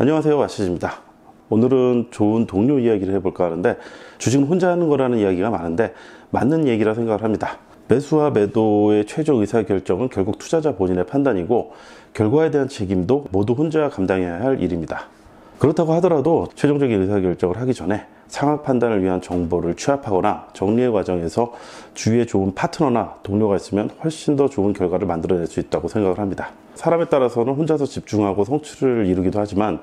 안녕하세요, 아시즈입니다. 오늘은 좋은 동료 이야기를 해볼까 하는데, 주식은 혼자 하는 거라는 이야기가 많은데 맞는 얘기라 생각을 합니다. 매수와 매도의 최종 의사결정은 결국 투자자 본인의 판단이고, 결과에 대한 책임도 모두 혼자 감당해야 할 일입니다. 그렇다고 하더라도 최종적인 의사결정을 하기 전에 상황 판단을 위한 정보를 취합하거나 정리의 과정에서 주위에 좋은 파트너나 동료가 있으면 훨씬 더 좋은 결과를 만들어낼 수 있다고 생각을 합니다. 사람에 따라서는 혼자서 집중하고 성취를 이루기도 하지만,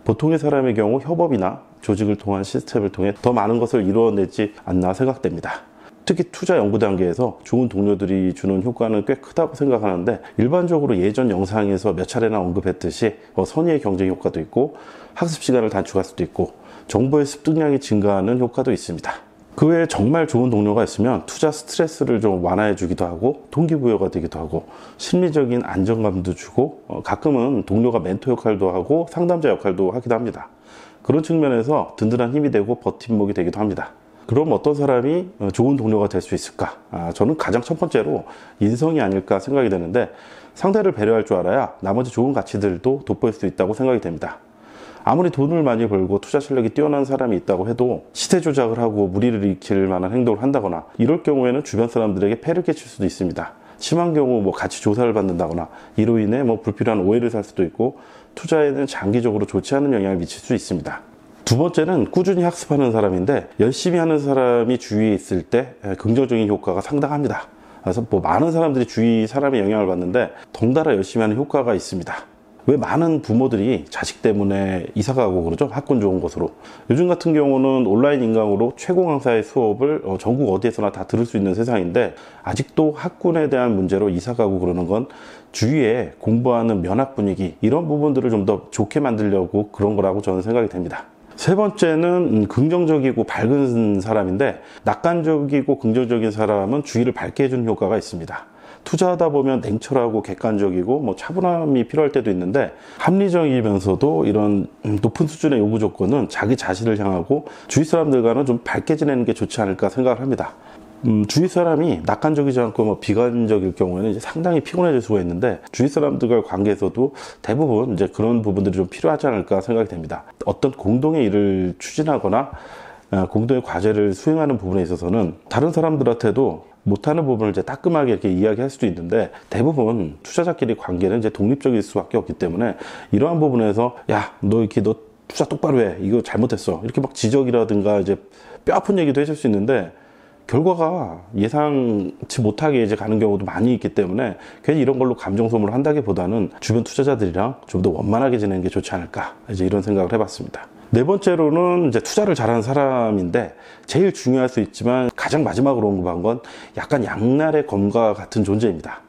보통의 사람의 경우 협업이나 조직을 통한 시스템을 통해 더 많은 것을 이루어내지 않나 생각됩니다. 특히 투자 연구 단계에서 좋은 동료들이 주는 효과는 꽤 크다고 생각하는데, 일반적으로 예전 영상에서 몇 차례나 언급했듯이 선의의 경쟁 효과도 있고, 학습 시간을 단축할 수도 있고, 정보의 습득량이 증가하는 효과도 있습니다. 그 외에 정말 좋은 동료가 있으면 투자 스트레스를 좀 완화해 주기도 하고, 동기부여가 되기도 하고, 심리적인 안정감도 주고, 가끔은 동료가 멘토 역할도 하고 상담자 역할도 하기도 합니다. 그런 측면에서 든든한 힘이 되고 버팀목이 되기도 합니다. 그럼 어떤 사람이 좋은 동료가 될 수 있을까? 저는 가장 첫 번째로 인성이 아닐까 생각이 되는데, 상대를 배려할 줄 알아야 나머지 좋은 가치들도 돋보일 수 있다고 생각이 됩니다. 아무리 돈을 많이 벌고 투자 실력이 뛰어난 사람이 있다고 해도 시세 조작을 하고 무리를 일으킬 만한 행동을 한다거나, 이럴 경우에는 주변 사람들에게 폐를 끼칠 수도 있습니다. 심한 경우 가치 조사를 받는다거나, 이로 인해 불필요한 오해를 살 수도 있고, 투자에는 장기적으로 좋지 않은 영향을 미칠 수 있습니다. 두 번째는 꾸준히 학습하는 사람인데, 열심히 하는 사람이 주위에 있을 때 긍정적인 효과가 상당합니다. 그래서 많은 사람들이 주위 사람의 영향을 받는데 덩달아 열심히 하는 효과가 있습니다. 왜 많은 부모들이 자식 때문에 이사 가고 그러죠? 학군 좋은 곳으로. 요즘 같은 경우는 온라인 인강으로 최고 강사의 수업을 전국 어디에서나 다 들을 수 있는 세상인데, 아직도 학군에 대한 문제로 이사 가고 그러는 건 주위에 공부하는 면학 분위기, 이런 부분들을 좀 더 좋게 만들려고 그런 거라고 저는 생각이 됩니다. 세 번째는 긍정적이고 밝은 사람인데, 낙관적이고 긍정적인 사람은 주위를 밝게 해주는 효과가 있습니다. 투자하다 보면 냉철하고 객관적이고 차분함이 필요할 때도 있는데, 합리적이면서도 이런 높은 수준의 요구 조건은 자기 자신을 향하고 주위 사람들과는 좀 밝게 지내는 게 좋지 않을까 생각을 합니다. 주위 사람이 낙관적이지 않고 비관적일 경우에는 이제 상당히 피곤해질 수가 있는데, 주위 사람들과의 관계에서도 대부분 이제 그런 부분들이 좀 필요하지 않을까 생각이 됩니다. 어떤 공동의 일을 추진하거나 공동의 과제를 수행하는 부분에 있어서는 다른 사람들한테도 못하는 부분을 이제 따끔하게 이렇게 이야기할 수도 있는데, 대부분 투자자끼리 관계는 이제 독립적일 수밖에 없기 때문에, 이러한 부분에서 야, 너 투자 똑바로 해, 이거 잘못했어, 이렇게 지적이라든가 이제 뼈 아픈 얘기도 해줄 수 있는데, 결과가 예상치 못하게 이제 가는 경우도 많이 있기 때문에, 괜히 이런 걸로 감정 소모를 한다기보다는 주변 투자자들이랑 좀 더 원만하게 지내는 게 좋지 않을까, 이제 이런 생각을 해봤습니다. 네 번째로는 이제 투자를 잘하는 사람인데, 제일 중요할 수 있지만 가장 마지막으로 언급한 건 약간 양날의 검과 같은 존재입니다.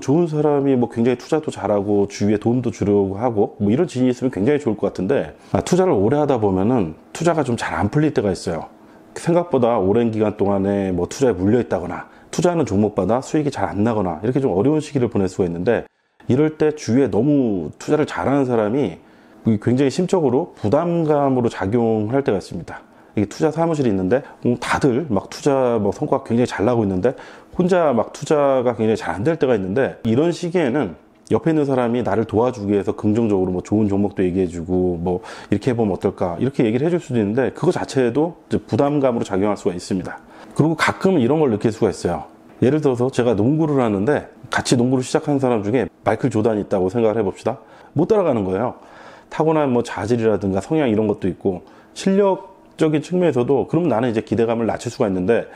좋은 사람이 굉장히 투자도 잘하고 주위에 도움도 주려고 하고 이런 지인이 있으면 굉장히 좋을 것 같은데, 투자를 오래 하다 보면은 투자가 좀 잘 안 풀릴 때가 있어요. 생각보다 오랜 기간 동안에 투자에 물려 있다거나, 투자하는 종목마다 수익이 잘 안 나거나, 이렇게 좀 어려운 시기를 보낼 수가 있는데, 이럴 때 주위에 너무 투자를 잘하는 사람이 굉장히 심적으로 부담감으로 작용할 때가 있습니다. 이게 투자 사무실이 있는데 다들 투자 성과가 굉장히 잘 나고 있는데, 혼자 투자가 굉장히 잘 안 될 때가 있는데, 이런 시기에는 옆에 있는 사람이 나를 도와주기 위해서 긍정적으로 좋은 종목도 얘기해주고 이렇게 해보면 어떨까, 이렇게 얘기를 해줄 수도 있는데, 그거 자체도 부담감으로 작용할 수가 있습니다. 그리고 가끔 이런 걸 느낄 수가 있어요. 예를 들어서 제가 농구를 하는데, 같이 농구를 시작한 사람 중에 마이클 조던이 있다고 생각을 해봅시다. 못 따라가는 거예요. 타고난 자질이라든가 성향 이런 것도 있고, 실력적인 측면에서도 그럼 나는 이제 기대감을 낮출 수가 있는데,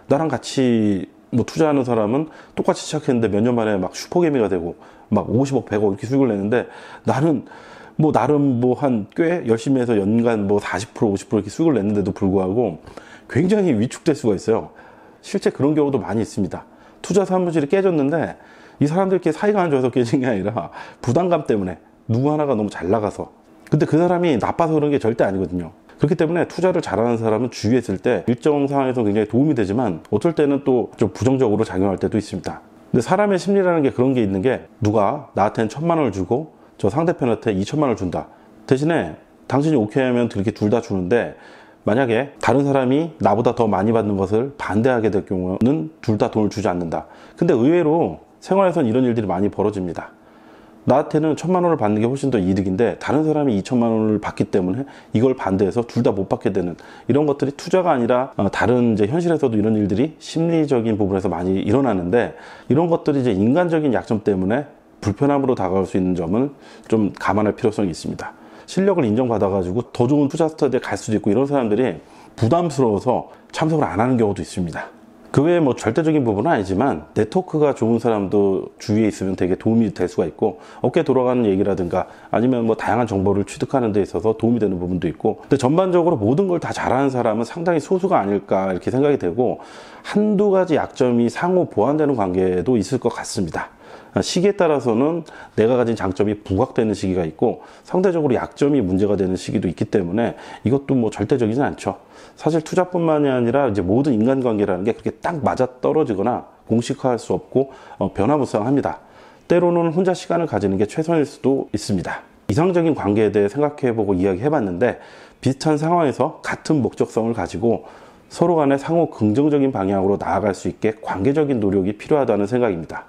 나랑 같이 투자하는 사람은 똑같이 시작했는데 몇 년 만에 슈퍼개미가 되고 50억, 100억 이렇게 수익을 내는데, 나는 나름 한 꽤 열심히 해서 연간 40%, 50% 이렇게 수익을 냈는데도 불구하고 굉장히 위축될 수가 있어요. 실제 그런 경우도 많이 있습니다. 투자 사무실이 깨졌는데, 이 사람들끼리 사이가 안 좋아서 깨진 게 아니라 부담감 때문에 누구 하나가 너무 잘 나가서. 근데 그 사람이 나빠서 그런 게 절대 아니거든요. 그렇기 때문에 투자를 잘하는 사람은 주위에 있을 때 일정 상황에서 굉장히 도움이 되지만, 어떨 때는 또 좀 부정적으로 작용할 때도 있습니다. 근데 사람의 심리라는 게 그런 게 있는 게, 누가 나한테는 1,000만 원을 주고 저 상대편한테 2,000만 원을 준다. 대신에 당신이 오케이 하면 그렇게 둘 다 주는데, 만약에 다른 사람이 나보다 더 많이 받는 것을 반대하게 될 경우는 둘 다 돈을 주지 않는다. 근데 의외로 생활에선 이런 일들이 많이 벌어집니다. 나한테는 1,000만 원을 받는 게 훨씬 더 이득인데 다른 사람이 2,000만 원을 받기 때문에 이걸 반대해서 둘 다 못 받게 되는 이런 것들이 투자가 아니라 다른 이제 현실에서도 이런 일들이 심리적인 부분에서 많이 일어나는데 이런 것들이 이제 인간적인 약점 때문에 불편함으로 다가올 수 있는 점은 좀 감안할 필요성이 있습니다. 실력을 인정받아가지고 더 좋은 투자 스터디에 갈 수도 있고 이런 사람들이 부담스러워서 참석을 안 하는 경우도 있습니다. 그 외에 뭐 절대적인 부분은 아니지만 네트워크가 좋은 사람도 주위에 있으면 되게 도움이 될 수가 있고 어깨 돌아가는 얘기라든가 아니면 뭐 다양한 정보를 취득하는 데 있어서 도움이 되는 부분도 있고 근데 전반적으로 모든 걸 다 잘하는 사람은 상당히 소수가 아닐까 이렇게 생각이 되고 한두 가지 약점이 상호 보완되는 관계도 있을 것 같습니다. 시기에 따라서는 내가 가진 장점이 부각되는 시기가 있고 상대적으로 약점이 문제가 되는 시기도 있기 때문에 이것도 뭐 절대적이진 않죠. 사실 투자뿐만이 아니라 이제 모든 인간관계라는 게 그렇게 딱 맞아 떨어지거나 공식화할 수 없고 변화무쌍합니다. 때로는 혼자 시간을 가지는 게 최선일 수도 있습니다. 이상적인 관계에 대해 생각해보고 이야기해봤는데 비슷한 상황에서 같은 목적성을 가지고 서로 간에 상호 긍정적인 방향으로 나아갈 수 있게 관계적인 노력이 필요하다는 생각입니다.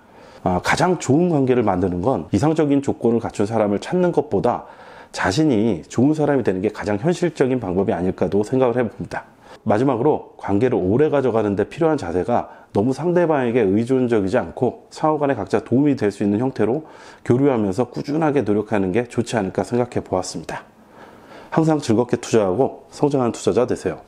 가장 좋은 관계를 만드는 건 이상적인 조건을 갖춘 사람을 찾는 것보다 자신이 좋은 사람이 되는 게 가장 현실적인 방법이 아닐까도 생각을 해봅니다. 마지막으로 관계를 오래 가져가는 데 필요한 자세가 너무 상대방에게 의존적이지 않고 상호 간에 각자 도움이 될 수 있는 형태로 교류하면서 꾸준하게 노력하는 게 좋지 않을까 생각해 보았습니다. 항상 즐겁게 투자하고 성장하는 투자자 되세요.